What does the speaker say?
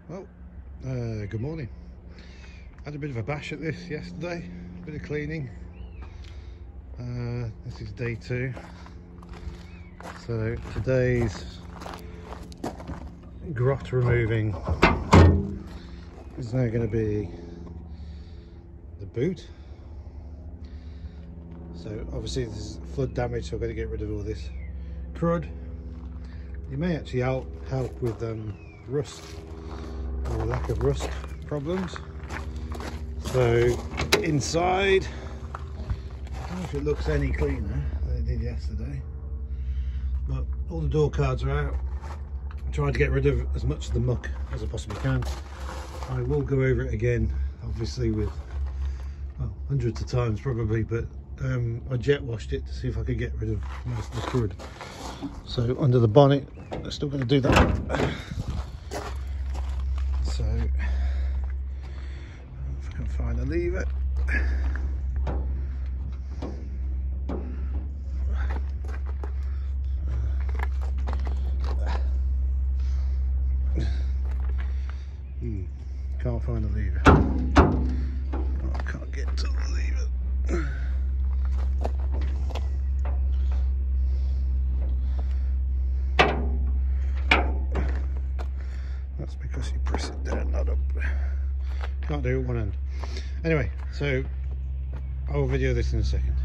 Well, good morning. Had a bit of a bash at this yesterday, a bit of cleaning. This is day 2. So today's grot removing is now going to be the boot. So obviously this is flood damage, so I've got to get rid of all this crud. You may actually help with rust or lack of rust problems. So inside, I don't know if it looks any cleaner than it did yesterday, but all the door cards are out. I'm trying to get rid of as much of the muck as I possibly can. I will go over it again, obviously, with hundreds of times probably, but I jet washed it to see if I could get rid of most of the crud. So under the bonnet, I'm still going to do that. So if I can find a lever. Can't find the lever. Oh, I can't get to the lever. That's because you press it down, not up. Can't do it one end. Anyway, so I will video this in a second.